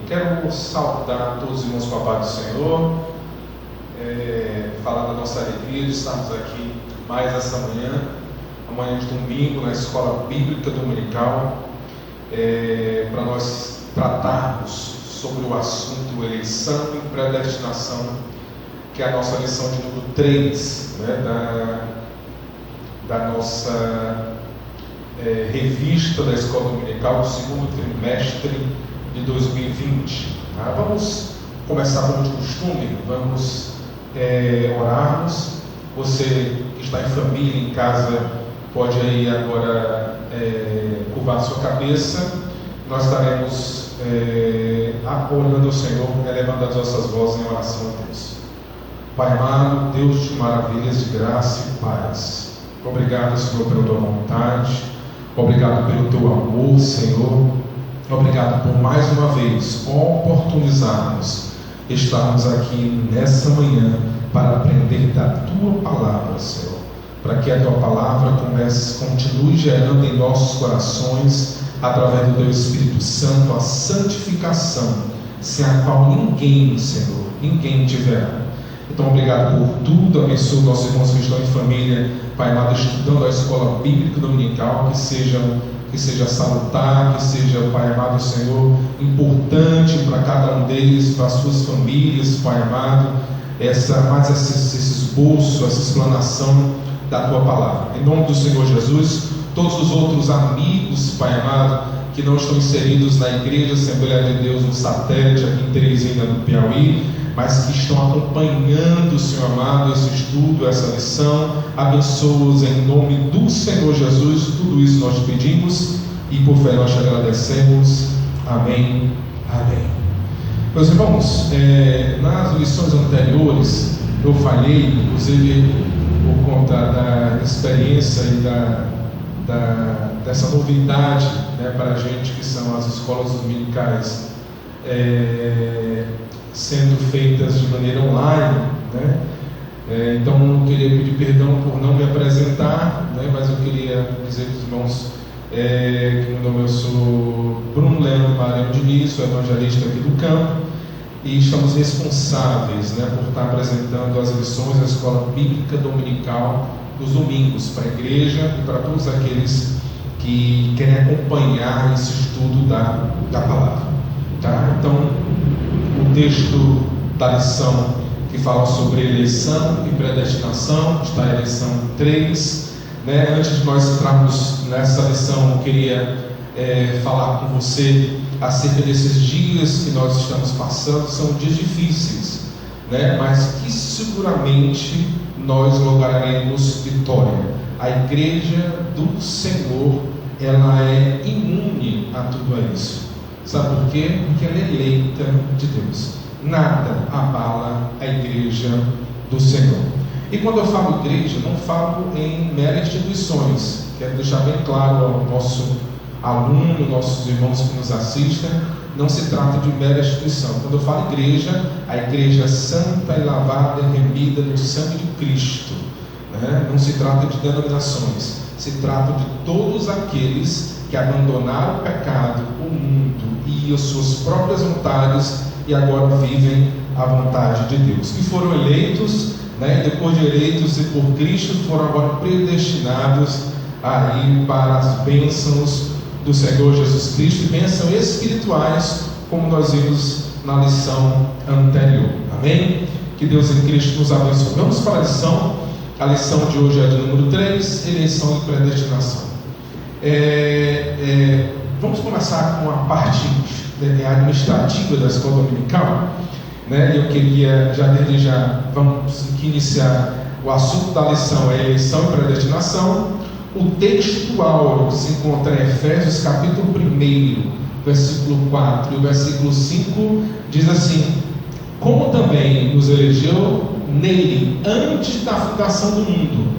Quero saudar todos os irmãos com a paz do Senhor, falar da nossa alegria de estarmos aqui mais essa manhã, amanhã de domingo, na Escola Bíblica Dominical, para nós tratarmos sobre o assunto eleição e predestinação, que é a nossa lição de número 3, da nossa revista da Escola Dominical, do segundo trimestre de 2020. Vamos começar como de costume, vamos orarmos. Você que está em família, em casa, pode aí agora curvar sua cabeça. Nós estaremos orando ao Senhor, elevando as nossas vozes em oração a Deus. Pai amado, Deus de maravilhas, de graça e paz, obrigado, Senhor, pela tua vontade, obrigado pelo teu amor, Senhor. Obrigado por mais uma vez oportunizarmos estarmos aqui nessa manhã para aprender da tua palavra, Senhor, para que a tua palavra continue gerando em nossos corações, através do teu Espírito Santo, a santificação, sem a qual ninguém, Senhor, ninguém te verá. Então, obrigado por tudo. Abençoe nossos irmãos que estão em família, Pai amado, estudando a Escola Bíblica Dominical, que seja salutar, que seja, Pai amado, Senhor, importante para cada um deles, para as suas famílias, Pai amado, esse esboço, essa explanação da tua palavra. Em nome do Senhor Jesus, todos os outros amigos, Pai amado, que não estão inseridos na Igreja Assembleia de Deus no satélite aqui em Teresina do Piauí, mas que estão acompanhando, Senhor amado, esse estudo, essa lição, abençoa-os em nome do Senhor Jesus. Tudo isso nós te pedimos e por fé nós te agradecemos. Amém, amém. Meus irmãos, nas lições anteriores eu falhei, inclusive por conta da experiência e dessa novidade, para a gente, que são as escolas dominicais sendo feitas de maneira online, então eu queria pedir perdão por não me apresentar, mas eu queria dizer para os irmãos que meu nome, eu sou Bruno Leandro Maranhão Diniz, sou evangelista aqui do campo, e estamos responsáveis por estar apresentando as lições da Escola Bíblica Dominical nos domingos para a igreja e para todos aqueles que querem acompanhar esse estudo da palavra. Então, o texto da lição que fala sobre eleição e predestinação está em lição 3. Antes de nós entrarmos nessa lição, eu queria falar com você acerca desses dias que nós estamos passando. São dias difíceis, mas que seguramente nós lograremos vitória. A igreja do Senhor, ela é imune a tudo isso. Sabe por quê? Porque ela é eleita de Deus. Nada abala a igreja do Senhor. E quando eu falo igreja, não falo em meras instituições. Quero deixar bem claro ao nosso aluno, nossos irmãos que nos assistem, não se trata de mera instituição. Quando eu falo igreja, a igreja santa e lavada e remida no sangue de Cristo. Não se trata de denominações. Se trata de todos aqueles que abandonaram o pecado, o mundo e as suas próprias vontades e agora vivem a vontade de Deus, que foram eleitos, depois de eleitos e por Cristo, foram agora predestinados a ir para as bênçãos do Senhor Jesus Cristo, e bênçãos espirituais, como nós vimos na lição anterior. Amém? Que Deus em Cristo nos abençoe. Vamos para a lição de hoje é de número 3, eleição e predestinação. Vamos começar com a parte administrativa da escola dominical. Eu queria vamos iniciar o assunto da lição, é eleição e predestinação. O texto áureo que se encontra em Efésios capítulo 1, versículo 4 e o versículo 5 diz assim: como também nos elegeu nele antes da fundação do mundo,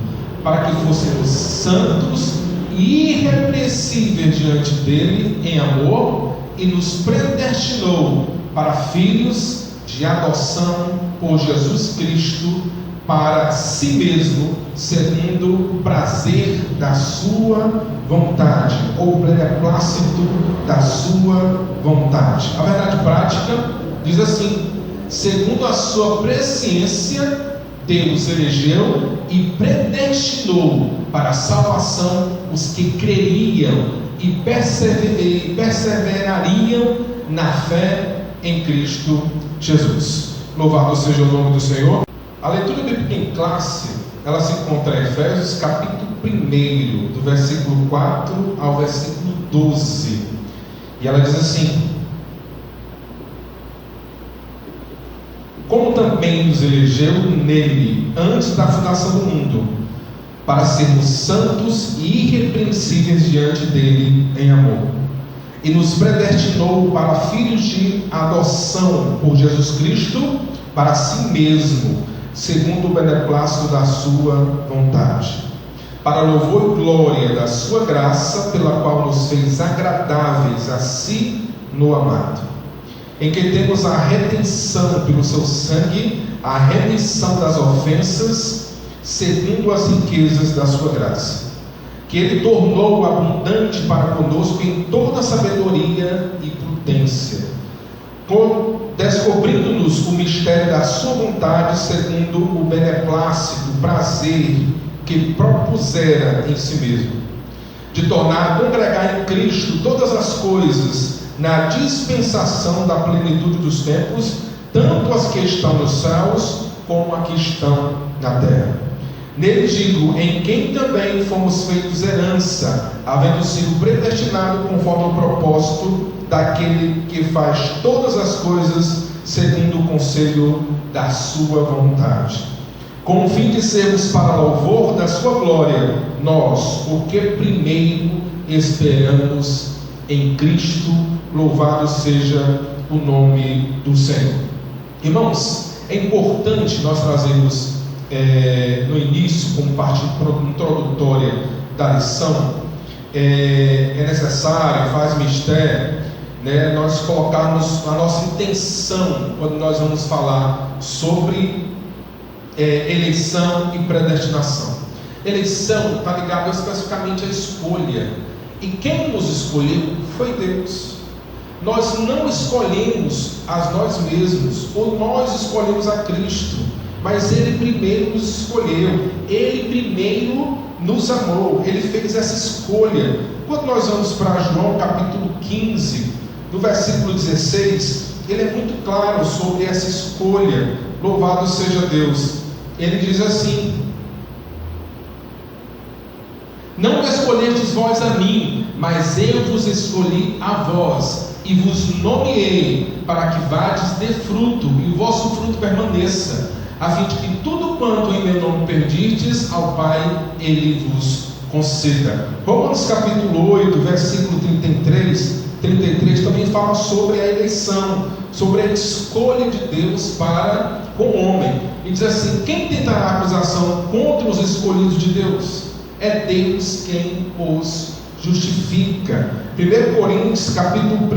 para que fôssemos santos e irrepreensíveis diante dele em amor, e nos predestinou para filhos de adoção por Jesus Cristo, para si mesmo, segundo o prazer da sua vontade, ou o beneplácito da sua vontade. A verdade prática diz assim: segundo a sua presciência, Deus elegeu e predestinou para a salvação os que creriam e perseverariam na fé em Cristo Jesus. Louvado seja o nome do Senhor. A leitura bíblica em classe, ela se encontra em Efésios capítulo 1, do versículo 4 ao versículo 12. E ela diz assim: como também nos elegeu nele antes da fundação do mundo, para sermos santos e irrepreensíveis diante dele em amor, e nos predestinou para filhos de adoção por Jesus Cristo, para si mesmo, segundo o beneplácito da sua vontade, para louvor e glória da sua graça, pela qual nos fez agradáveis a si no amado, em que temos a redenção pelo seu sangue, a remissão das ofensas, segundo as riquezas da sua graça, que ele tornou abundante para conosco em toda sabedoria e prudência, descobrindo-nos o mistério da sua vontade, segundo o beneplácito, prazer que propusera em si mesmo, de tornar a congregar em Cristo todas as coisas, na dispensação da plenitude dos tempos, tanto as que estão nos céus, como as que estão na terra. Nele digo, em quem também fomos feitos herança, havendo sido predestinado conforme o propósito daquele que faz todas as coisas segundo o conselho da sua vontade, com o fim de sermos para louvor da sua glória, nós, o que primeiro esperamos em Cristo. Louvado seja o nome do Senhor. Irmãos, é importante nós trazermos no início, como parte introdutória da lição, é necessário, faz mistério, nós colocarmos a nossa intenção quando nós vamos falar sobre eleição e predestinação. Eleição está ligada especificamente à escolha, e quem nos escolheu foi Deus. Nós não escolhemos a nós mesmos, ou nós escolhemos a Cristo, mas Ele primeiro nos escolheu, Ele primeiro nos amou, Ele fez essa escolha. Quando nós vamos para João capítulo 15, no versículo 16, ele é muito claro sobre essa escolha. Louvado seja Deus. Ele diz assim: não escolhestes vós a mim, mas eu vos escolhi a vós, e vos nomeei, para que vades dê fruto, e o vosso fruto permaneça, a fim de que tudo quanto em meu nome pedirdes ao Pai, Ele vos conceda. Romanos capítulo 8, versículo 33 também fala sobre a eleição, sobre a escolha de Deus para com o homem. E diz assim: quem tentará acusação contra os escolhidos de Deus? É Deus quem os justifica. 1 Coríntios capítulo 1,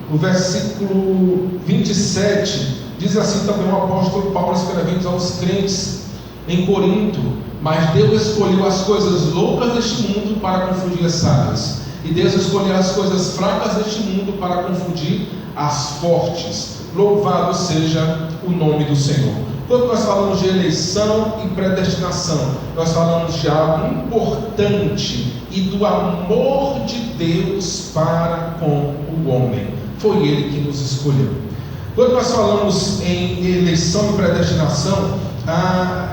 no versículo 27, diz assim também o apóstolo Paulo, escrevendo aos crentes em Corinto: mas Deus escolheu as coisas loucas deste mundo para confundir as sábias, e Deus escolheu as coisas fracas deste mundo para confundir as fortes. Louvado seja o nome do Senhor. Quando nós falamos de eleição e predestinação, nós falamos de algo importante e do amor de Deus para com o homem. Foi Ele que nos escolheu. Quando nós falamos em eleição e predestinação,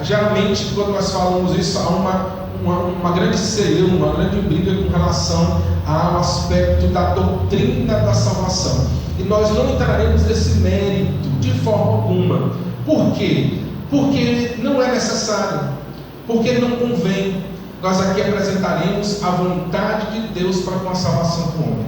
geralmente quando nós falamos isso, há uma grande celeuma, uma grande briga com relação ao aspecto da doutrina da salvação. E nós não entraremos nesse mérito de forma alguma. Por quê? Porque não é necessário, porque não convém. Nós aqui apresentaremos a vontade de Deus para com a salvação do homem.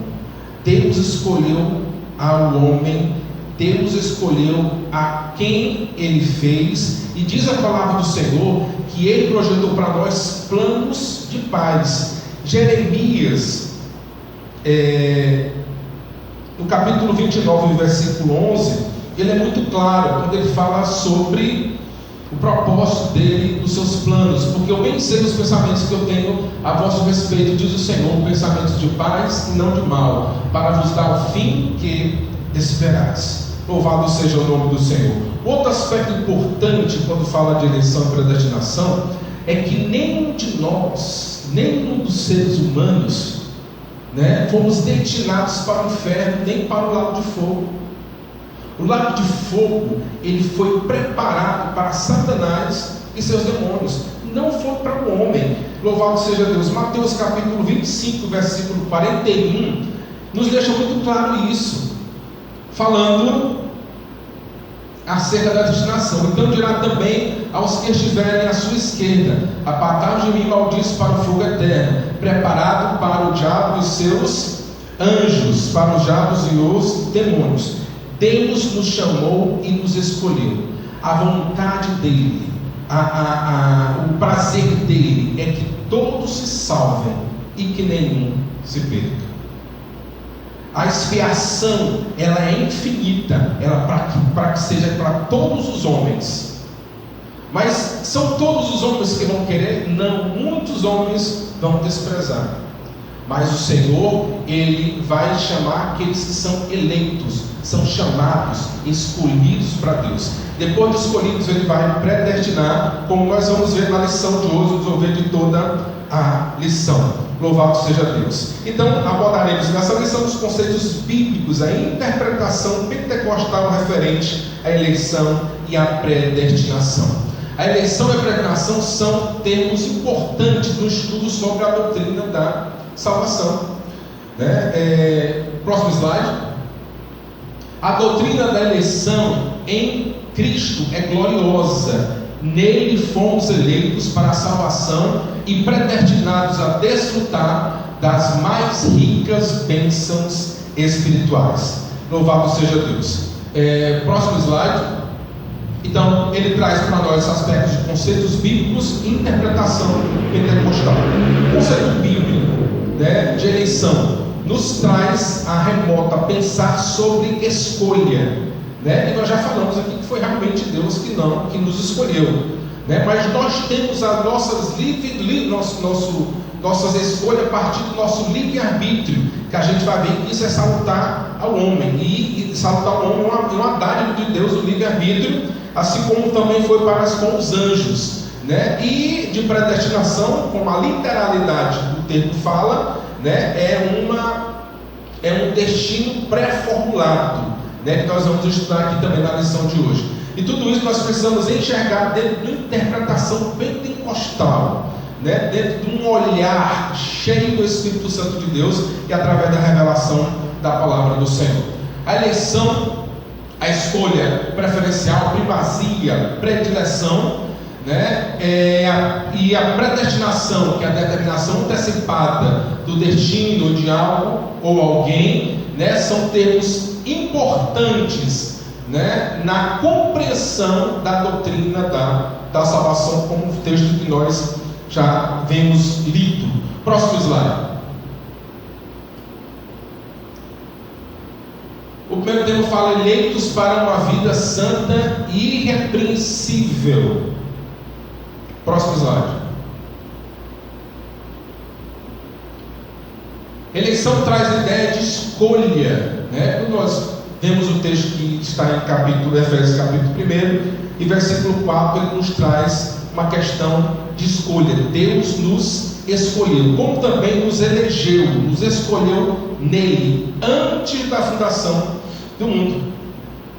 Deus escolheu ao homem, Deus escolheu a quem Ele fez, e diz a palavra do Senhor que Ele projetou para nós planos de paz. Jeremias, no capítulo 29, versículo 11, ele é muito claro quando ele fala sobre o propósito dele, os seus planos, porque eu bem sei os pensamentos que eu tenho a vosso respeito, diz o Senhor, pensamentos de paz e não de mal, para vos dar o fim que esperais. Louvado seja o nome do Senhor. Outro aspecto importante quando fala de eleição e predestinação é que nenhum de nós, nenhum dos seres humanos, fomos destinados para o inferno, nem para o lago de fogo. O lago de fogo, ele foi preparado para Satanás e seus demônios, não foi para o homem. Louvado seja Deus. Mateus capítulo 25, versículo 41, nos deixa muito claro isso, falando acerca da destinação. Então dirá também aos que estiverem à sua esquerda: apartai-vos de mim, malditos, para o fogo eterno, preparado para o diabo e seus anjos, para os diabos e os demônios. Deus nos chamou e nos escolheu. A vontade dele, o prazer dele é que todos se salvem e que nenhum se perca. A expiação, ela é infinita, para que seja para todos os homens. Mas são todos os homens que vão querer? Não, muitos homens vão desprezar. Mas o Senhor, ele vai chamar aqueles que são eleitos, são chamados, escolhidos para Deus. Depois de escolhidos, ele vai predestinar, como nós vamos ver na lição de hoje, desenvolver de toda a lição. Louvado seja Deus. Então, abordaremos nessa lição os conceitos bíblicos, a interpretação pentecostal referente à eleição e à predestinação. A eleição e a predestinação são termos importantes no estudo sobre a doutrina da salvação. Próximo slide. A doutrina da eleição em Cristo é gloriosa. Nele fomos eleitos para a salvação e predestinados a desfrutar das mais ricas bênçãos espirituais. Louvado seja Deus. Próximo slide. Então, ele traz para nós aspectos de conceitos bíblicos e interpretação pentecostal. O conceito bíblico, de eleição nos traz a remota pensar sobre escolha, e nós já falamos aqui que foi realmente Deus que nos escolheu, mas nós temos as nossas nossas escolhas a partir do nosso livre-arbítrio, que a gente vai ver que isso é salutar ao homem, e salutar ao homem é uma dádiva de Deus, o livre-arbítrio, assim como também foi com os anjos, e de predestinação, como a literalidade do termo fala, é um destino pré-formulado, que nós vamos estudar aqui também na lição de hoje. E tudo isso nós precisamos enxergar dentro de uma interpretação pentecostal, dentro de um olhar cheio do Espírito Santo de Deus e através da revelação da palavra do Senhor. A eleição, a escolha preferencial, primazia, predileção, e a predestinação, que é a determinação antecipada do destino de algo ou alguém, são termos importantes, na compreensão da doutrina da salvação, como o texto que nós já vemos lido. Próximo slide. O primeiro termo fala: eleitos para uma vida santa e irrepreensível. Próximo slide. Eleição traz a ideia de escolha, Nós vemos o texto que está em Efésios capítulo 1 e versículo 4, ele nos traz uma questão de escolha. Deus nos escolheu, como também nos elegeu, nos escolheu nele, antes da fundação do mundo.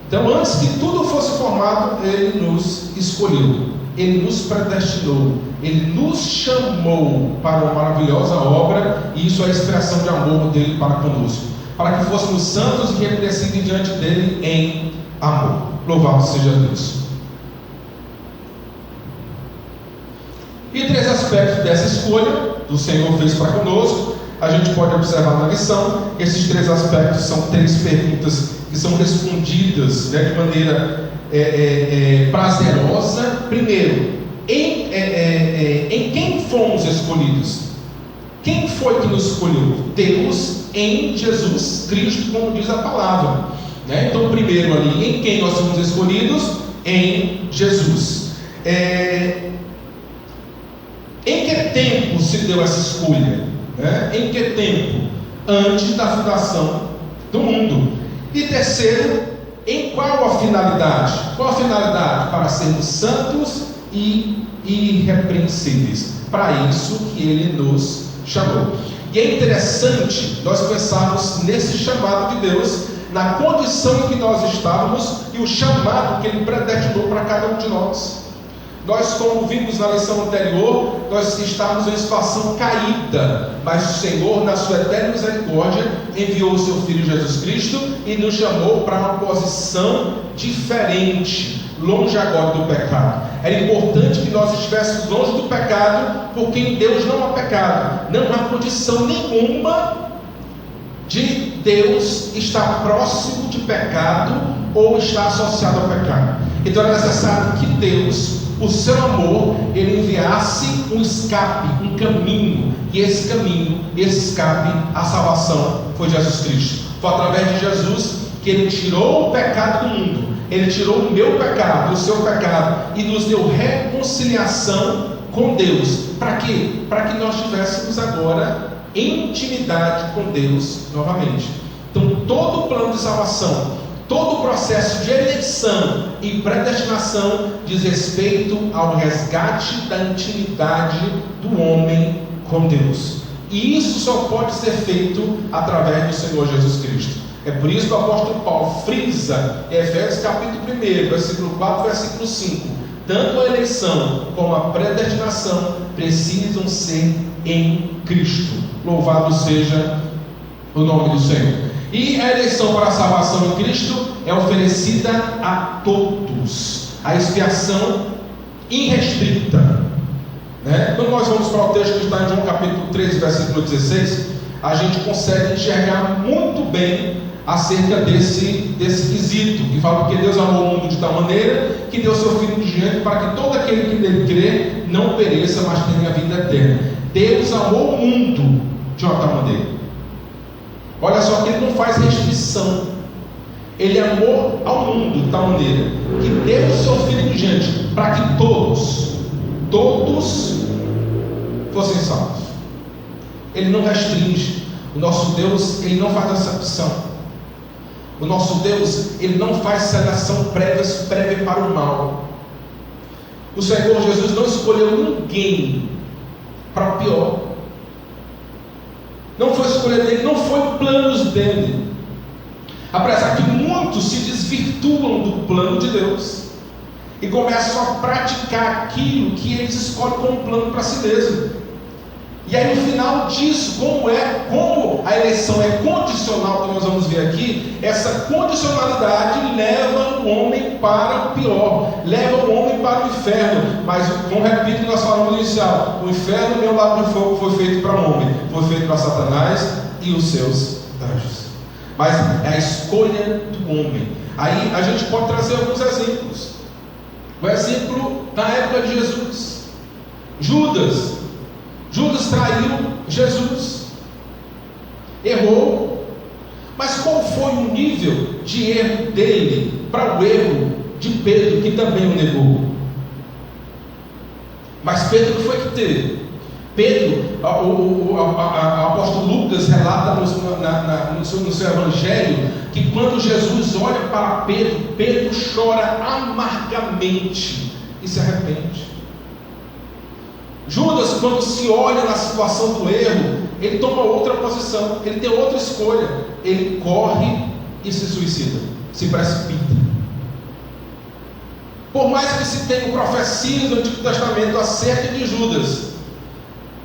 Então, antes que tudo fosse formado, ele nos escolheu. Ele nos predestinou, Ele nos chamou para uma maravilhosa obra, e isso é a expressão de amor dele para conosco, para que fôssemos santos e reconhecidos diante dele em amor. Louvado seja Deus. E 3 aspectos dessa escolha do Senhor fez para conosco, a gente pode observar na lição. Esses 3 aspectos são 3 perguntas que são respondidas de maneira prazerosa. Primeiro, em quem fomos escolhidos? Quem foi que nos escolheu? Deus em Jesus Cristo, como diz a palavra. Então, primeiro ali, em quem nós somos escolhidos? Em Jesus. Em que tempo se deu essa escolha? Em que tempo? Antes da fundação do mundo. E terceiro, em qual a finalidade? Qual a finalidade? Para sermos santos e irrepreensíveis. Para isso que Ele nos chamou. E é interessante nós pensarmos nesse chamado de Deus, na condição em que nós estávamos e o chamado que Ele predestinou para cada um de nós. Nós, como vimos na lição anterior, nós estávamos em uma situação caída, mas o Senhor, na sua eterna misericórdia, enviou o seu Filho Jesus Cristo e nos chamou para uma posição diferente, longe agora do pecado. Era importante que nós estivéssemos longe do pecado, porque em Deus não há pecado, não há condição nenhuma de Deus estar próximo de pecado ou estar associado ao pecado. Então é necessário que Deus, o seu amor, Ele enviasse um escape, um caminho, e esse caminho, esse escape, a salvação foi Jesus Cristo. Foi através de Jesus que Ele tirou o pecado do mundo, Ele tirou o meu pecado, o seu pecado, e nos deu reconciliação com Deus. Para quê? Para que nós tivéssemos agora intimidade com Deus novamente. Então todo o plano de salvação, todo o processo de eleição e predestinação diz respeito ao resgate da intimidade do homem com Deus. E isso só pode ser feito através do Senhor Jesus Cristo. É por isso que o apóstolo Paulo frisa em Efésios capítulo 1, versículo 4, versículo 5. Tanto a eleição como a predestinação precisam ser em Cristo. Louvado seja o nome do Senhor. E a eleição para a salvação em Cristo é oferecida a todos. A expiação irrestrita. Quando nós vamos para o texto que está em João capítulo 13, versículo 16, a gente consegue enxergar muito bem acerca desse quesito, que fala que Deus amou o mundo de tal maneira que deu seu Filho unigênito para que todo aquele que nele crê não pereça, mas tenha a vida eterna. Deus amou o mundo de uma tal maneira. Olha só que Ele não faz restrição. Ele amou ao mundo de tal maneira que deu o seu Filho unigênito para que todos fossem salvos. Ele não restringe. O nosso Deus, Ele não faz acepção. O nosso Deus, Ele não faz seleção prévia para o mal. O Senhor Jesus não escolheu ninguém para o pior. Não foi escolha dele, não foi planos dele. Apesar que muitos se desvirtuam do plano de Deus e começam a praticar aquilo que eles escolhem como plano para si mesmo. E aí no final disso, como a eleição é condicional, que nós vamos ver aqui, essa condicionalidade leva o homem para o pior, leva o homem para o inferno. Mas, como repito, nós falamos no inicial, o inferno, meu lago de fogo, foi feito para o homem, foi feito para Satanás e os seus anjos. Mas é a escolha do homem. Aí a gente pode trazer alguns exemplos. O exemplo da época de Jesus. Judas traiu Jesus, errou, mas qual foi o nível de erro dele para o erro de Pedro, que também o negou? Mas Pedro foi que teve. Pedro, o apóstolo Lucas relata no seu evangelho que quando Jesus olha para Pedro, Pedro chora amargamente e se arrepende. Judas, quando se olha na situação do erro, ele toma outra posição, ele tem outra escolha, ele corre e se suicida, se precipita. Por mais que se tenha profecias do Antigo Testamento acerca de Judas,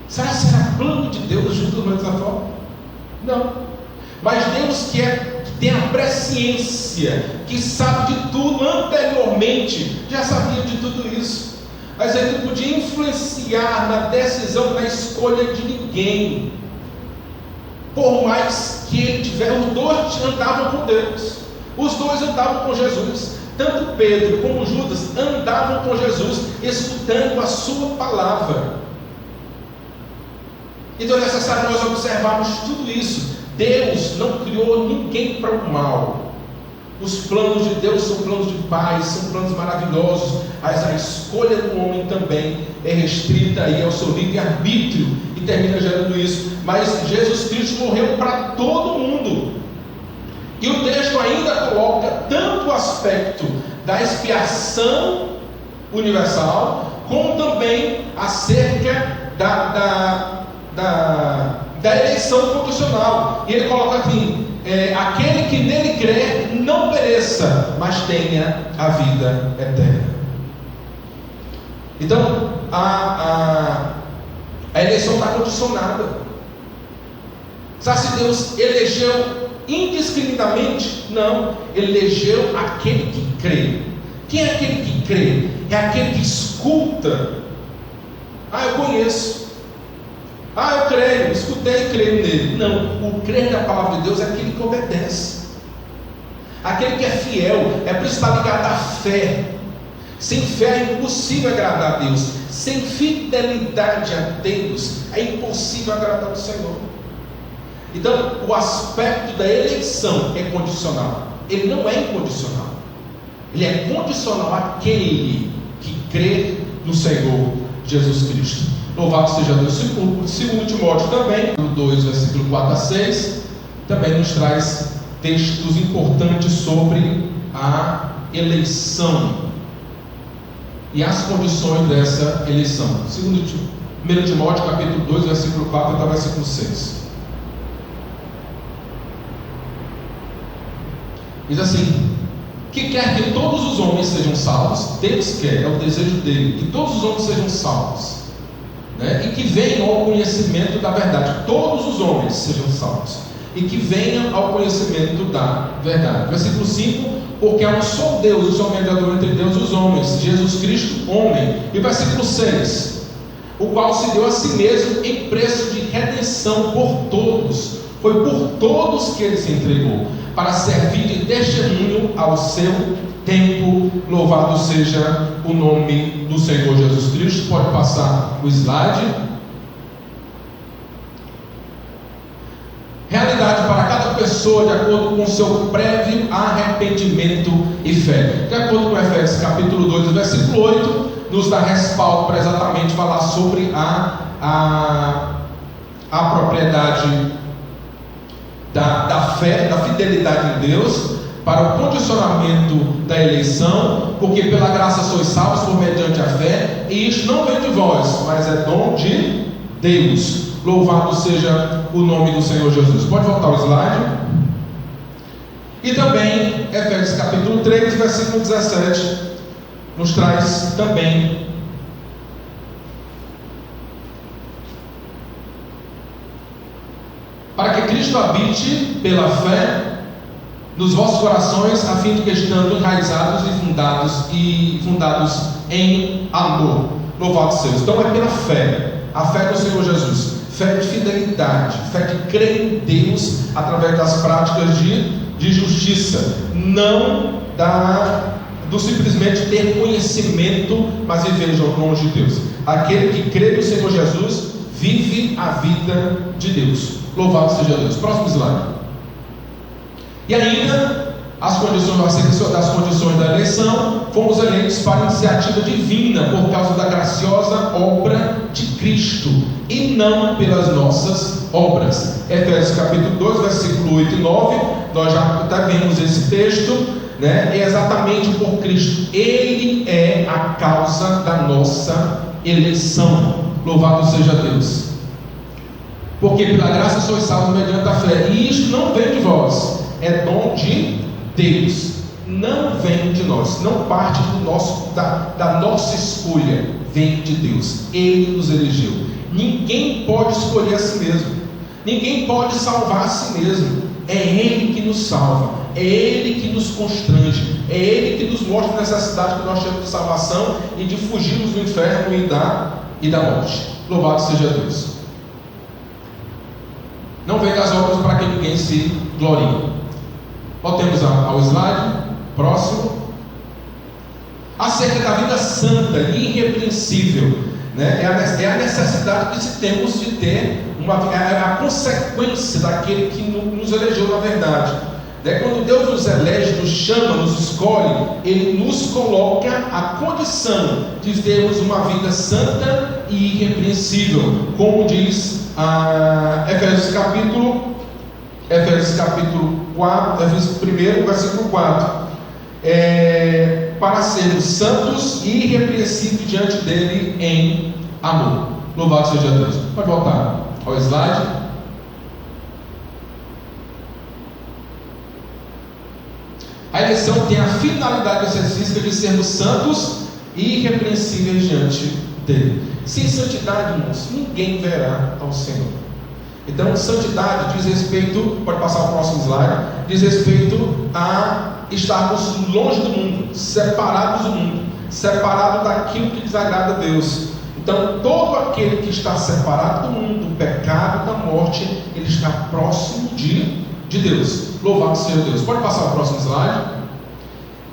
será plano de Deus Judas não dessa forma? Não. Mas Deus que tem a presciência, que sabe de tudo anteriormente, já sabia de tudo isso. Mas ele não podia influenciar na decisão, na escolha de ninguém. Por mais que ele tivesse, os dois andavam com Deus, os dois andavam com Jesus. Tanto Pedro como Judas andavam com Jesus, escutando a sua palavra. Então é necessário nós observarmos tudo isso. Deus não criou ninguém para o mal. Os planos de Deus são planos de paz, são planos maravilhosos, mas a escolha do homem também é restrita aí ao seu livre-arbítrio e termina gerando isso. Mas Jesus Cristo morreu para todo mundo. E o texto ainda coloca tanto o aspecto da expiação universal, como também acerca da eleição condicional. E ele coloca assim: aquele que nele crer não pereça, mas tenha a vida eterna. Então a eleição está condicionada. Sabe se Deus elegeu indiscriminadamente? Não, ele elegeu aquele que crê. Quem é aquele que crê? É aquele que escuta. Eu conheço. Eu creio, escutei e creio nele. Não, o crer na palavra de Deus é aquele que obedece, aquele que é fiel. É por isso que está ligado à fé. Sem fé é impossível agradar a Deus. Sem fidelidade a Deus é impossível agradar ao Senhor. Então, o aspecto da eleição é condicional. Ele não é incondicional. Ele é condicional àquele que crê no Senhor Jesus Cristo. Louvado seja Deus. Segundo Timóteo também, 2, versículo 4 a 6, também nos traz textos importantes sobre a eleição e as condições dessa eleição. 1 Timóteo capítulo 2, versículo 4 até o versículo 6. Diz assim: que quer que todos os homens sejam salvos. Deus quer, é o desejo dele, que todos os homens sejam salvos, e que venham ao conhecimento da verdade. Todos os homens sejam salvos e que venham ao conhecimento da verdade. Versículo 5: porque há um só Deus, o só mediador entre Deus e os homens, Jesus Cristo, homem. E versículo 6: o qual se deu a si mesmo em preço de redenção por todos. Foi por todos que ele se entregou, para servir de testemunho ao seu tempo. Louvado seja o nome do Senhor Jesus Cristo. Pode passar o slide. Realidade para cada pessoa de acordo com o seu prévio arrependimento e fé. De acordo com Efésios capítulo 2, versículo 8, nos dá respaldo para exatamente falar sobre a propriedade da fé, da fidelidade em Deus, para o condicionamento da eleição, porque pela graça sois salvos por mediante a fé, e isto não vem de vós, mas é dom de Deus. Louvado seja o nome do Senhor Jesus. Pode voltar o slide. E também Efésios capítulo 3, versículo 17, nos traz também para que Cristo habite pela fé nos vossos corações, a fim de que, estando enraizados e fundados em amor. Louvado seja. Então é pela fé, a fé do Senhor Jesus, fé de fidelidade, fé de crer em Deus através das práticas de justiça, não do simplesmente ter conhecimento, mas viver longe de Deus. Aquele que crê no Senhor Jesus vive a vida de Deus. Louvado seja Deus. Próximo slide. E ainda as condições da eleição: fomos eleitos para iniciativa divina, por causa da graciosa obra de Cristo, e não pelas nossas obras. Efésios capítulo 2, versículo 8 e 9, nós já vimos esse texto, é exatamente por Cristo. Ele é a causa da nossa eleição. Louvado seja Deus. Porque pela graça sois salvos mediante a fé, e isto não vem de vós, é dom de Deus, não vem de nós, não parte da nossa escolha, vem de Deus. Ele nos elegeu. Ninguém pode escolher a si mesmo, ninguém pode salvar a si mesmo. É Ele que nos salva, é Ele que nos constrange, é Ele que nos mostra a necessidade que nós temos de salvação e de fugirmos do inferno e da morte. Louvado seja Deus. Não vem das obras para que ninguém se glorie. Voltemos ao slide, próximo. Acerca da vida santa e irrepreensível, é a necessidade que temos de ter a consequência daquele que nos elegeu na verdade. Quando Deus nos elege, nos chama, nos escolhe, Ele nos coloca a condição de termos uma vida santa e irrepreensível, como diz Efésios capítulo 4, Efésios 1, versículo 4, para sermos santos e irrepreensíveis diante dele em amor. Louvado seja Deus. Pode voltar ao slide. A eleição tem a finalidade exercício de sermos santos e irrepreensíveis diante dele. Sem santidade, irmãos, ninguém verá ao Senhor. Então, santidade diz respeito, pode passar o próximo slide, diz respeito a estarmos longe do mundo, separados do mundo, separados daquilo que desagrada a Deus. Então, todo aquele que está separado do mundo, do pecado, da morte, ele está próximo de Deus. Louvado seja Deus. Pode passar o próximo slide.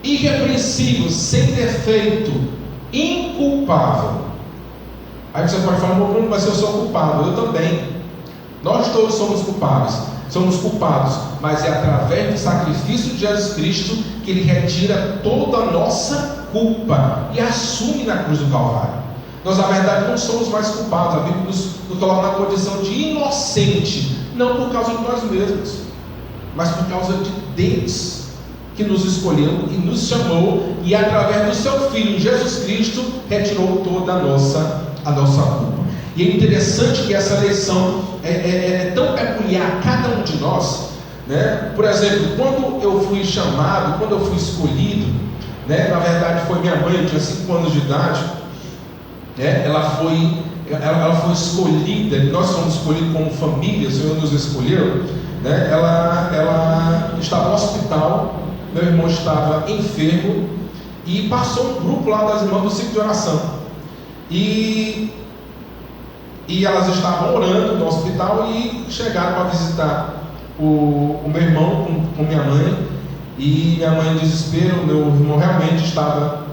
Irrepreensível, sem defeito, inculpável. Aí você pode falar, Bruno, mas eu sou culpado. Eu também. Nós todos somos culpados. Somos culpados, mas é através do sacrifício de Jesus Cristo que Ele retira toda a nossa culpa e assume na cruz do Calvário. Nós, na verdade, não somos mais culpados. A Bíblia nos coloca na condição de inocente, não por causa de nós mesmos, mas por causa de Deus, que nos escolheu e nos chamou, e através do seu Filho Jesus Cristo retirou toda a nossa culpa. E é interessante que essa eleição é tão peculiar a cada um de nós, né? Por exemplo, quando eu fui chamado, quando eu fui escolhido, né? Na verdade foi minha mãe, eu tinha 5 anos de idade, né? Ela foi escolhida, nós fomos escolhidos como família, o Senhor nos escolheu, né? Ela estava no hospital, meu irmão estava enfermo, e passou um grupo lá das irmãs do ciclo de oração, e elas estavam orando no hospital e chegaram para visitar o meu irmão com minha mãe, e minha mãe em desespero, meu irmão realmente estava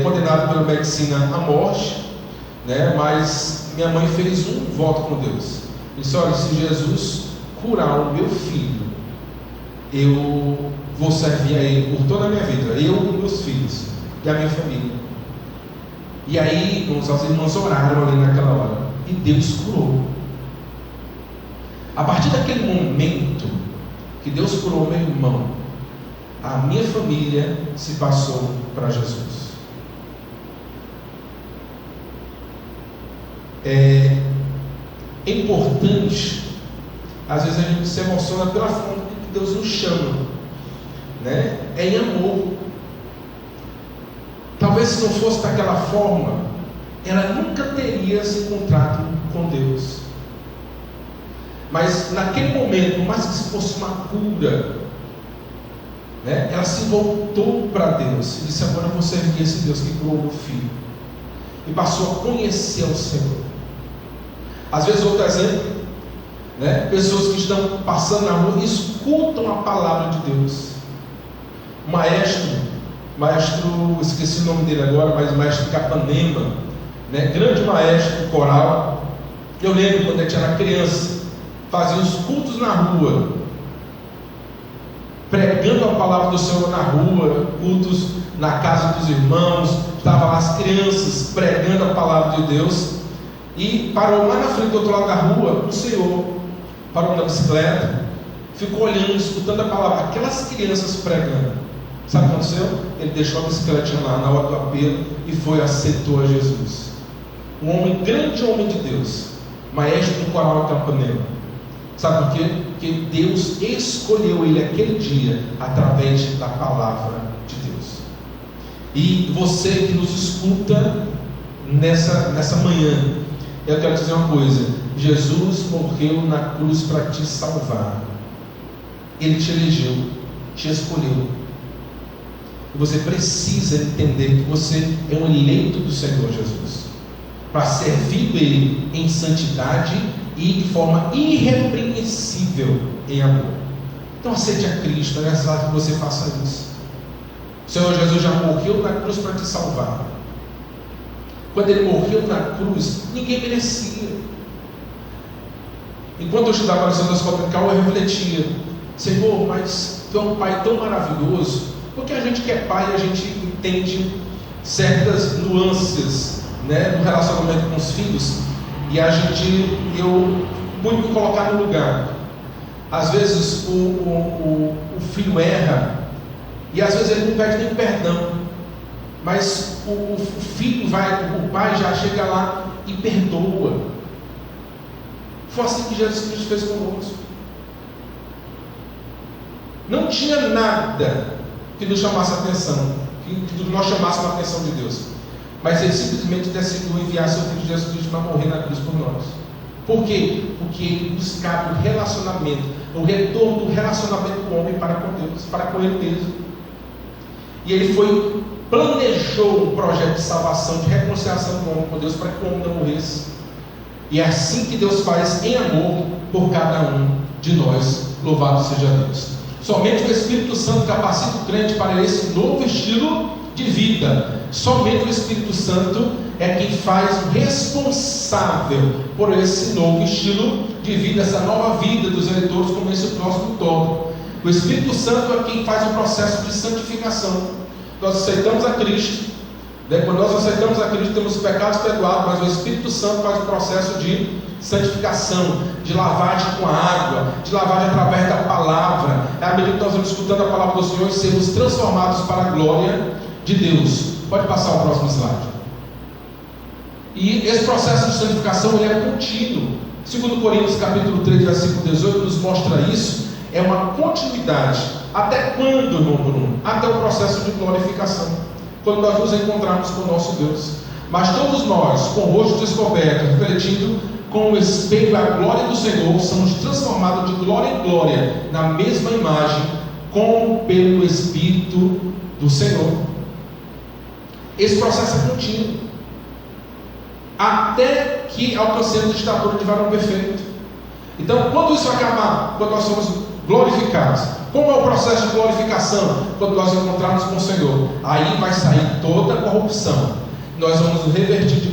condenado pela medicina à morte, né? Mas minha mãe fez um voto com Deus, disse: olha, se Jesus curar o meu filho, eu vou servir a Ele por toda a minha vida, eu e meus filhos e a minha família. E aí, as irmãs oraram ali naquela hora, e Deus curou. A partir daquele momento que Deus curou meu irmão, a minha família se passou para Jesus. É importante, às vezes a gente se emociona pela forma que Deus nos chama, né? É em amor. Talvez se não fosse daquela forma, ela nunca teria se encontrado com Deus. Mas naquele momento, por mais que se fosse uma cura, né, ela se voltou para Deus e disse: agora eu vou servir esse Deus que curou meu filho. E passou a conhecer o Senhor. Às vezes, outro exemplo, né, pessoas que estão passando na rua e escutam a palavra de Deus. Maestro, esqueci o nome dele agora, mas maestro Capanema, né, grande maestro coral. Eu lembro quando a gente era criança, fazia os cultos na rua, pregando a palavra do Senhor na rua, cultos na casa dos irmãos, estavam lá as crianças pregando a palavra de Deus, e parou lá na frente do outro lado da rua, um senhor parou na bicicleta, ficou olhando, escutando a palavra, aquelas crianças pregando. Sabe o que aconteceu? Ele deixou a bicicletinha lá na hora do apelo e aceitou a Jesus. Um homem, grande homem de Deus, maestro do coral Campanema. Sabe por quê? Porque Deus escolheu ele aquele dia através da palavra de Deus. E você que nos escuta nessa manhã, eu quero dizer uma coisa: Jesus morreu na cruz para te salvar. Ele te elegeu, te escolheu. E você precisa entender que você é um eleito do Senhor Jesus, para servir Ele em santidade e de forma irrepreensível em amor. Então aceite a Cristo, é necessário que você faça isso. O Senhor Jesus já morreu na cruz para te salvar. Quando Ele morreu na cruz, ninguém merecia. Enquanto eu estudava na escola dominical, eu refletia: Senhor, mas tu é um pai tão maravilhoso, porque a gente que é pai, a gente entende certas nuances, né, do relacionamento com os filhos, e eu pude me colocar no lugar. Às vezes o filho erra, e às vezes ele não pede nem perdão, mas o filho o pai já chega lá e perdoa. Foi assim que Jesus Cristo fez conosco. Não tinha nada que nos chamasse a atenção, que nós chamássemos a atenção de Deus, mas Ele simplesmente decidiu enviar seu Filho Jesus Cristo para morrer na cruz por nós. Por quê? Porque Ele buscava o relacionamento, o retorno do relacionamento do homem para com Deus, para com Ele mesmo. E Ele planejou um projeto de salvação, de reconciliação do homem com Deus, para que o homem não morresse. E é assim que Deus faz em amor por cada um de nós. Louvado seja Deus. Somente o Espírito Santo capacita o crente para esse novo estilo de vida. Somente o Espírito Santo é quem faz o responsável por esse novo estilo de vida, essa nova vida dos eleitores, como esse próximo tópico. O Espírito Santo é quem faz o processo de santificação. Nós aceitamos a Cristo, né? Quando nós aceitamos a Cristo, temos os pecados perdoados, mas o Espírito Santo faz o processo de santificação, de lavagem com a água, de lavagem através da palavra. À medida que nós vamos escutando a palavra do Senhor e sermos transformados para a glória de Deus. Pode passar o próximo slide. E esse processo de santificação ele é contínuo. 2 Coríntios capítulo 3, versículo 18 nos mostra isso. É uma continuidade. Até quando, irmão Bruno? Até o processo de glorificação, quando nós nos encontrarmos com o nosso Deus. Mas todos nós, com o rosto descoberto, refletindo com o espelho a glória do Senhor, somos transformados de glória em glória, na mesma imagem, como pelo Espírito do Senhor. Esse processo é contínuo, até que alcancemos a estatura de varão perfeito. Então, quando isso acabar, quando nós somos glorificados, como é o processo de glorificação? Quando nós encontrarmos com o Senhor, aí vai sair toda a corrupção. Nós vamos nos revertir de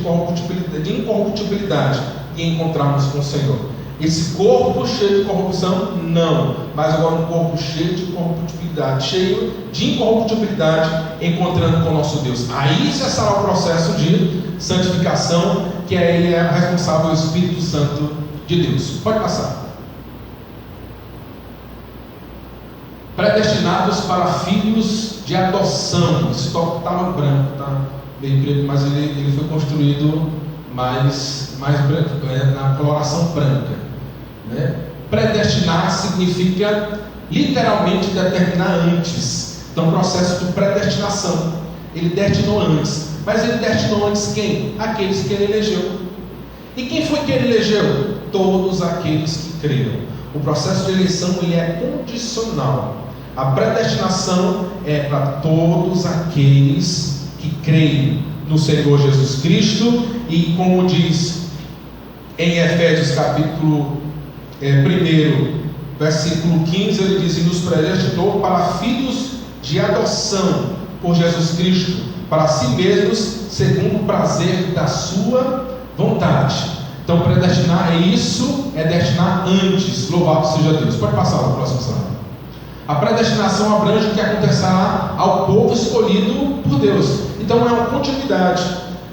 incorruptibilidade e encontrarmos com o Senhor. Esse corpo cheio de corrupção, não, mas agora um corpo cheio de corruptibilidade, cheio de incorruptibilidade, encontrando com o nosso Deus. Aí cessará o processo de santificação, que aí é responsável o Espírito Santo de Deus. Pode passar. Predestinados para filhos de adoção. Esse tópico está no branco, tá meio preto, mas ele foi construído mais branco, na coloração branca, né? Predestinar significa literalmente determinar antes. Então, processo de predestinação. Ele destinou antes. Mas ele destinou antes quem? Aqueles que ele elegeu. E quem foi que ele elegeu? Todos aqueles que creram. O processo de eleição ele é condicional. A predestinação é para todos aqueles que creem no Senhor Jesus Cristo. E como diz em Efésios capítulo 1, versículo 15, ele diz: e nos predestinou para filhos de adoção por Jesus Cristo, para si mesmos, segundo o prazer da sua vontade. Então, predestinar é isso, é destinar antes. Louvado seja Deus. Pode passar para o próximo slide. A predestinação abrange o que acontecerá ao povo escolhido por Deus. Então, é uma continuidade,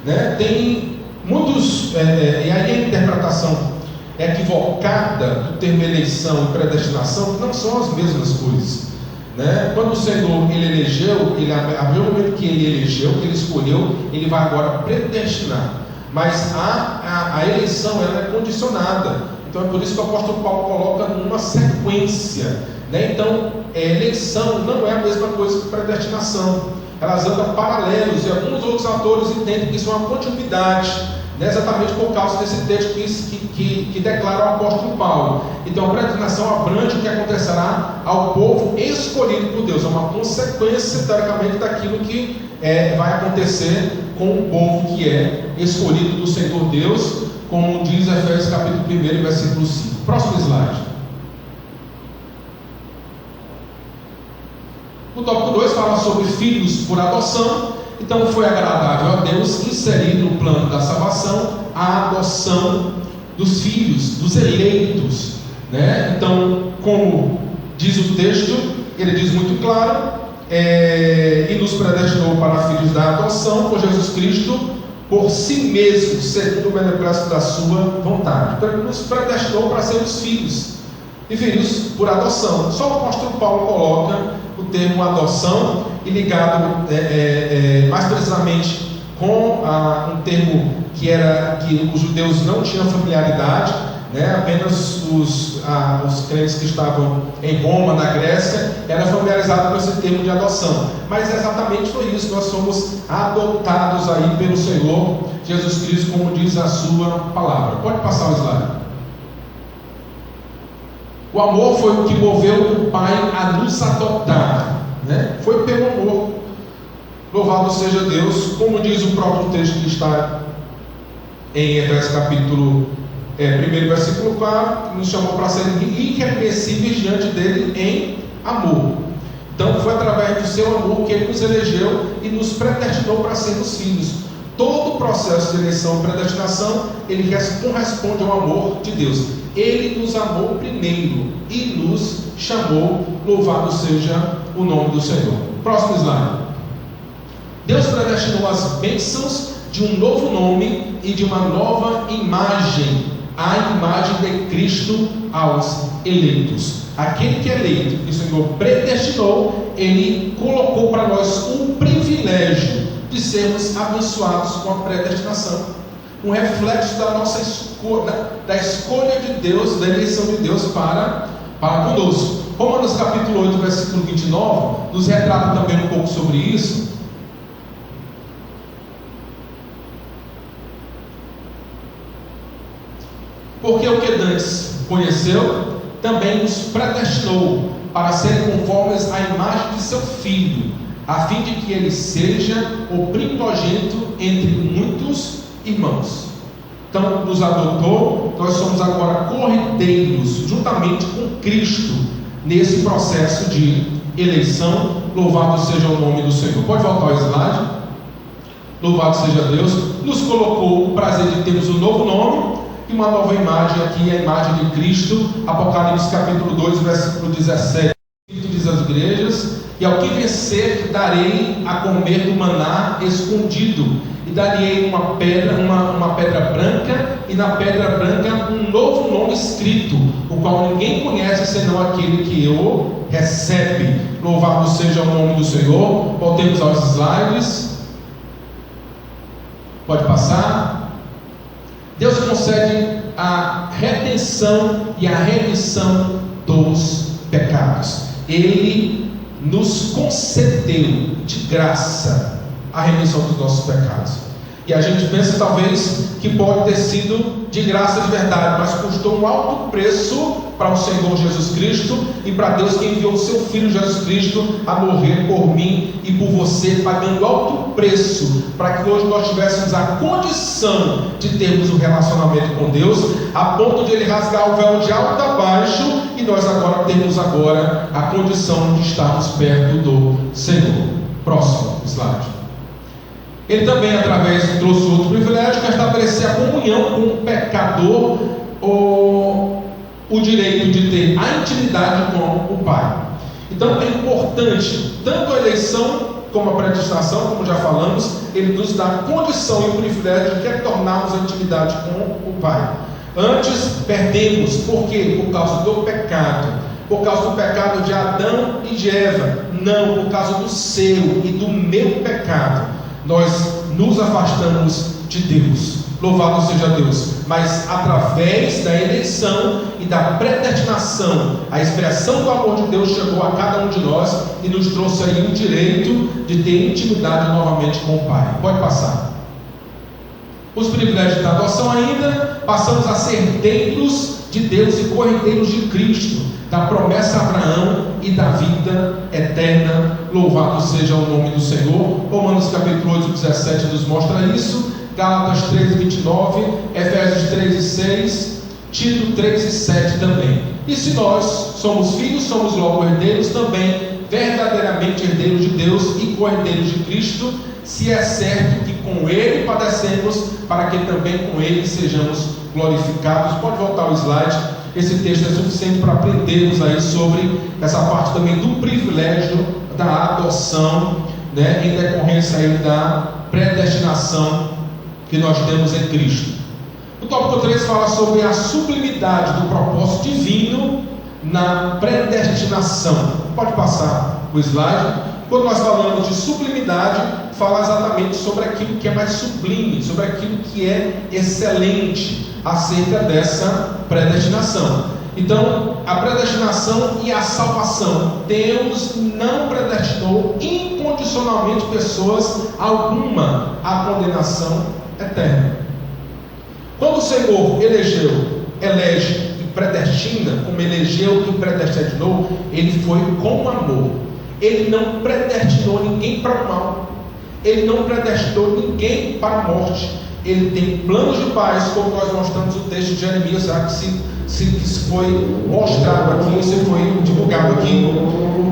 né? Tem muitos, e aí a interpretação equivocada do termo eleição e predestinação não são as mesmas coisas, né? Quando o Senhor ele elegeu, a partir do momento que ele elegeu, que ele escolheu, ele vai agora predestinar. Mas a eleição ela é condicionada. Então é por isso que o apóstolo Paulo coloca numa sequência, né? Então eleição não é a mesma coisa que predestinação. Elas andam paralelos, e alguns outros autores entendem que isso é uma continuidade, né? Exatamente por causa desse texto que declara o apóstolo Paulo. Então a predestinação abrange o que acontecerá ao povo escolhido por Deus. É uma consequência, teoricamente, daquilo que vai acontecer com o povo que é escolhido do Senhor Deus, como diz Efésios capítulo 1, versículo 5. Próximo slide. O tópico 2 fala sobre filhos por adoção. Então foi agradável a Deus inserir no plano da salvação a adoção dos filhos, dos eleitos, né? Então, como diz o texto, ele diz muito claro, e nos predestinou para filhos da adoção por Jesus Cristo, por si mesmo, segundo o beneplácito da sua vontade. Então ele nos predestinou para sermos filhos, e filhos por adoção. Só o apóstolo Paulo coloca o termo adoção, e ligado mais precisamente com um termo que os judeus não tinham familiaridade, apenas os crentes que estavam em Roma, na Grécia, eram familiarizados com esse termo de adoção. Mas exatamente foi isso, nós somos adotados aí pelo Senhor Jesus Cristo, como diz a sua palavra. Pode passar o slide. O amor foi o que moveu o Pai a nos adotar, foi pelo amor. Louvado seja Deus, como diz o próprio texto que está em Efésios capítulo 1, versículo 4, nos chamou para serem irrepreensíveis diante dele em amor. Então foi através do seu amor que ele nos elegeu e nos predestinou para sermos filhos. Todo o processo de eleição e predestinação, ele corresponde ao amor de Deus. Ele nos amou primeiro e nos chamou. Louvado seja o nome do Senhor. Próximo slide. Deus predestinou as bênçãos de um novo nome e de uma nova imagem, a imagem de Cristo aos eleitos. Aquele que é eleito, que o Senhor predestinou, Ele colocou para nós o privilégio de sermos abençoados com a predestinação, um reflexo da nossa escolha, da escolha de Deus, da eleição de Deus para conosco. Romanos capítulo 8, versículo 29, nos retrata também um pouco sobre isso. Porque o que dantes conheceu, também nos predestinou para serem conformes à imagem de seu Filho, a fim de que ele seja o primogênito entre muitos irmãos. Então, nos adotou, nós somos agora cordeiros, juntamente com Cristo, nesse processo de eleição. Louvado seja o nome do Senhor. Pode voltar ao slide? Louvado seja Deus. Nos colocou o prazer de termos um novo nome e uma nova imagem aqui, a imagem de Cristo. Apocalipse capítulo 2, versículo 17. Diz às igrejas: e ao que vencer darei a comer do maná escondido, e darei uma pedra branca, e na pedra branca um novo nome escrito, o qual ninguém conhece senão aquele que o recebe. Louvado seja o nome do Senhor. Voltemos aos slides. Pode passar. Deus concede a redenção e a remissão dos pecados. Ele nos concedeu de graça a remissão dos nossos pecados. E a gente pensa talvez que pode ter sido de graça de verdade, mas custou um alto preço para o Senhor Jesus Cristo e para Deus, que enviou o seu Filho Jesus Cristo a morrer por mim e por você, pagando alto preço para que hoje nós tivéssemos a condição de termos um relacionamento com Deus, a ponto de Ele rasgar o véu de alto a baixo e nós agora temos a condição de estarmos perto do Senhor. Próximo slide. Ele também, trouxe outro privilégio, que é estabelecer a comunhão com o pecador, o direito de ter a intimidade com o Pai. Então é importante, tanto a eleição como a predestinação, como já falamos, ele nos dá a condição e o privilégio de retornarmos a intimidade com o Pai. Antes perdemos, por quê? Por causa do pecado, por causa do pecado de Adão e de Eva. Não, por causa do seu e do meu pecado nós nos afastamos de Deus. Louvado seja Deus. Mas através da eleição e da predestinação, a expressão do amor de Deus chegou a cada um de nós e nos trouxe aí o direito de ter intimidade novamente com o Pai. Pode passar. Os privilégios da adoção ainda, passamos a ser herdeiros de Deus e co-herdeiros de Cristo, da promessa a Abraão e da vida eterna. Louvado seja o nome do Senhor. Romanos capítulo 8, 17 nos mostra isso. Gálatas 3, 29, Efésios 3 e 6, Tito 3 e 7 também. E se nós somos filhos, somos logo herdeiros também, verdadeiramente herdeiros de Deus e co-herdeiros de Cristo, se é certo que com Ele padecemos, para que também com Ele sejamos glorificados. Pode voltar ao slide. esse texto é suficiente para aprendermos aí sobre essa parte também do privilégio da adoção, né, em decorrência aí da predestinação que nós temos em Cristo. O tópico 3 fala sobre a sublimidade do propósito divino na predestinação. Pode passar o slide. Quando nós falamos de sublimidade, fala exatamente sobre aquilo que é mais sublime, sobre aquilo que é excelente acerca dessa predestinação. Então, a predestinação e a salvação. Deus não predestinou incondicionalmente pessoas alguma à condenação eterna. Quando o Senhor elege e predestina, como elegeu e predestinou, Ele foi com amor. Ele não predestinou ninguém para o mal. Ele não predestinou ninguém para a morte. Ele tem planos de paz, como nós mostramos no texto de Jeremias, se foi mostrado aqui, se foi divulgado aqui.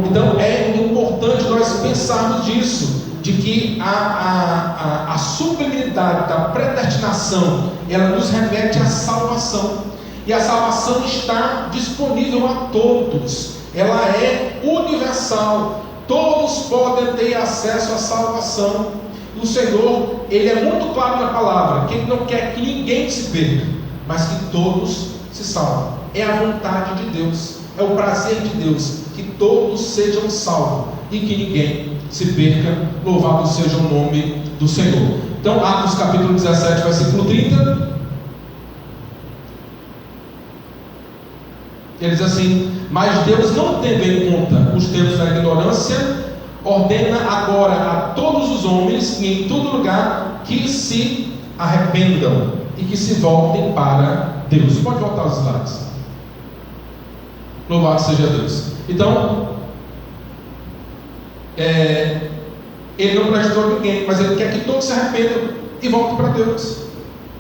Então é importante nós pensarmos disso, de que a sublimidade da predestinação, ela nos remete à salvação, e a salvação está disponível a todos, ela é universal, todos podem ter acesso à salvação. O Senhor, Ele é muito claro na palavra, que Ele não quer que ninguém se perca, mas que todos se salvem. É a vontade de Deus, é o prazer de Deus, que todos sejam salvos e que ninguém se perca. Louvado seja o nome do Senhor. Então, Atos capítulo 17, versículo 30, ele diz assim: mas Deus, não tendo em conta os tempos da ignorância, ordena agora a todos os homens e em todo lugar que se arrependam e que se voltem para Deus. Pode voltar aos slides. Louvado seja Deus. Então, Ele não prestou ninguém, mas Ele quer que todos se arrependam e voltem para Deus.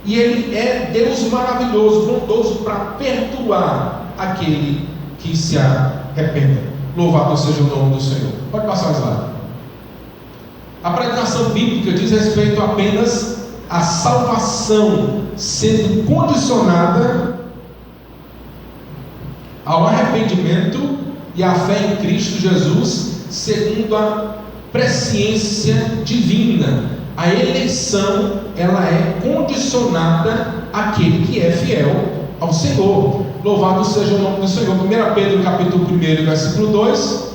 E Ele é Deus maravilhoso, bondoso para perdoar aquele que se arrependa. Louvado seja o nome do Senhor. Pode passar o slide. A pregação bíblica diz respeito apenas à salvação, sendo condicionada ao arrependimento e à fé em Cristo Jesus, segundo a presciência divina. A eleição, ela é condicionada àquele que é fiel ao Senhor. Louvado seja o nome do Senhor. 1 Pedro capítulo 1, versículo 2.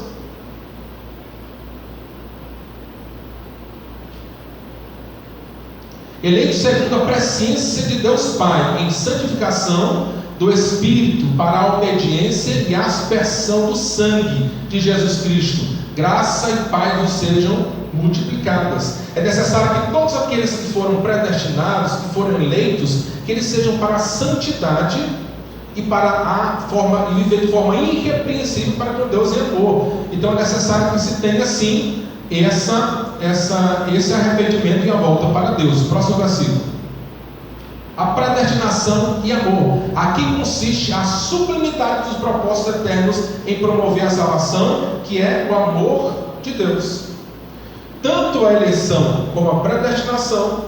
Eleito segundo a presciência de Deus Pai, em santificação do Espírito, para a obediência e aspersão do sangue de Jesus Cristo. Graça e paz nos sejam multiplicadas. É necessário que todos aqueles que foram predestinados, que foram eleitos, que eles sejam para a santidade e para viver de forma irrepreensível para com Deus em amor. Então é necessário que se tenha sim esse arrependimento e a volta para Deus. Próximo versículo. A predestinação e amor. Aqui consiste a sublimidade dos propósitos eternos em promover a salvação, que é o amor de Deus. Tanto a eleição como a predestinação,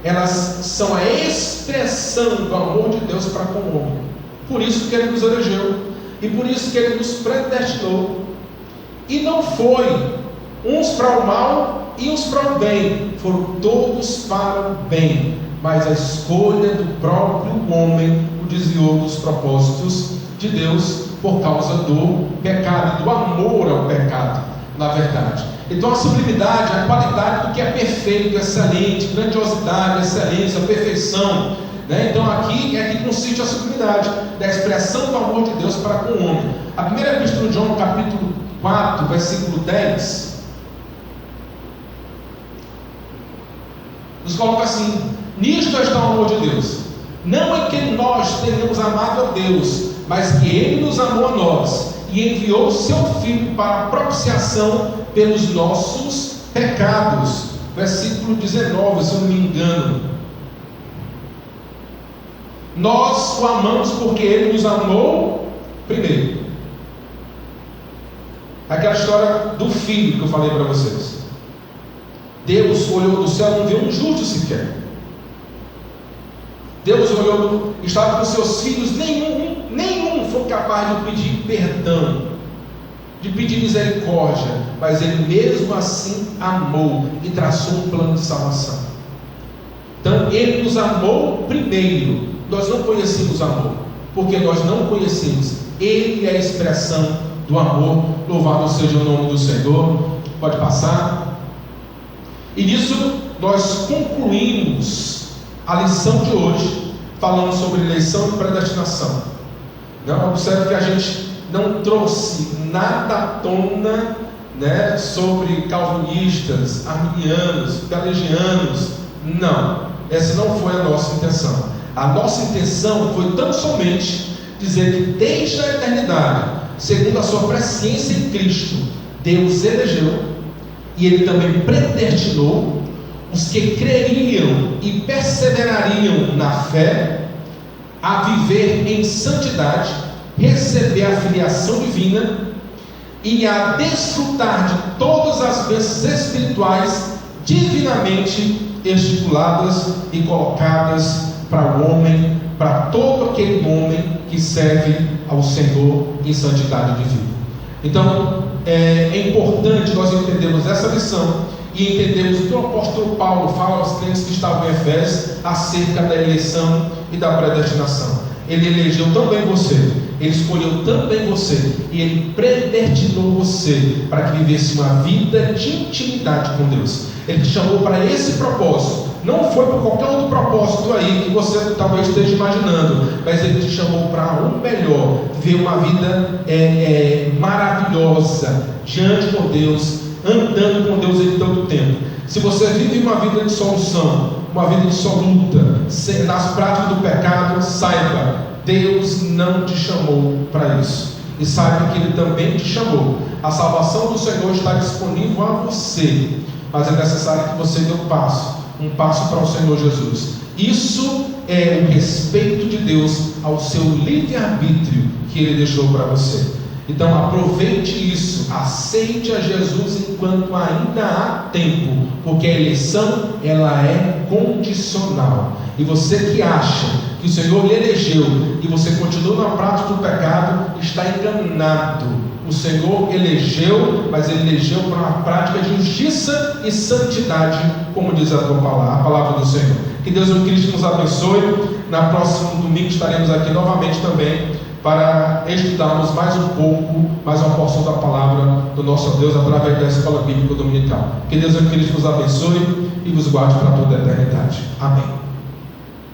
elas são a expressão do amor de Deus para com o homem. Por isso que Ele nos elegeu, e por isso que Ele nos predestinou. E não foi uns para o mal e uns para o bem, foram todos para o bem, mas a escolha do próprio homem o desviou dos propósitos de Deus por causa do pecado, do amor ao pecado, na verdade. Então a sublimidade é a qualidade do que é perfeito, excelente, grandiosidade, excelência, perfeição, né? Então aqui é que consiste a sublimidade, da expressão do amor de Deus para com o homem. A primeira epístola de João, capítulo 4, versículo 10, nos coloca assim: nisto está o amor de Deus, não é que nós tenhamos amado a Deus, mas que Ele nos amou a nós e enviou o seu Filho para a propiciação pelos nossos pecados. Versículo 19, se eu não me engano. Nós o amamos porque Ele nos amou primeiro. Aquela história do filho que eu falei para vocês. Deus olhou do céu e não viu um justo sequer. Deus olhou, estava com seus filhos, nenhum nenhum foi capaz de pedir perdão, de pedir misericórdia, mas ele mesmo assim amou e traçou um plano de salvação. Então ele nos amou primeiro. Nós não conhecemos amor, porque nós não conhecemos. Ele é a expressão do amor. Louvado seja o nome do Senhor. Pode passar. E nisso nós concluímos a lição de hoje, falando sobre eleição e predestinação. Não, observe que a gente não trouxe nada à tona, né, sobre calvinistas, arminianos, pelagianos. Não, essa não foi a nossa intenção. A nossa intenção foi tão somente dizer que desde a eternidade, segundo a sua presciência em Cristo, Deus elegeu e Ele também predestinou os que creriam e perseverariam na fé a viver em santidade, receber a filiação divina e a desfrutar de todas as bênçãos espirituais divinamente estipuladas e colocadas para o homem, para todo aquele homem que serve ao Senhor em santidade de vida. Então é importante nós entendermos essa lição e entendermos o que o apóstolo Paulo fala aos crentes que estavam em Efésios acerca da eleição e da predestinação. Ele elegeu também você, Ele escolheu também você, e Ele predestinou você para que vivesse uma vida de intimidade com Deus. Ele te chamou para esse propósito. Não foi por qualquer outro propósito aí que você talvez esteja imaginando, mas Ele te chamou para um melhor, viver uma vida maravilhosa diante de Deus, andando com Deus em todo o tempo. Se você vive uma vida de solução, uma vida dissoluta, nas práticas do pecado, saiba, Deus não te chamou para isso. E saiba que Ele também te chamou. A salvação do Senhor está disponível a você, mas é necessário que você dê um passo para o Senhor Jesus. Isso é o respeito de Deus ao seu livre-arbítrio que Ele deixou para você. Então aproveite isso, aceite a Jesus enquanto ainda há tempo, porque a eleição ela é condicional. E você que acha que o Senhor lhe elegeu e você continua na prática do pecado, está enganado. O Senhor elegeu, mas Ele elegeu para uma prática de justiça e santidade, como diz a palavra do Senhor. Que Deus em Cristo nos abençoe. Na próxima domingo estaremos aqui novamente também para estudarmos mais um pouco, mais uma porção da palavra do nosso Deus através da Escola Bíblica Dominical. Que Deus em Cristo nos abençoe e vos guarde para toda a eternidade. Amém.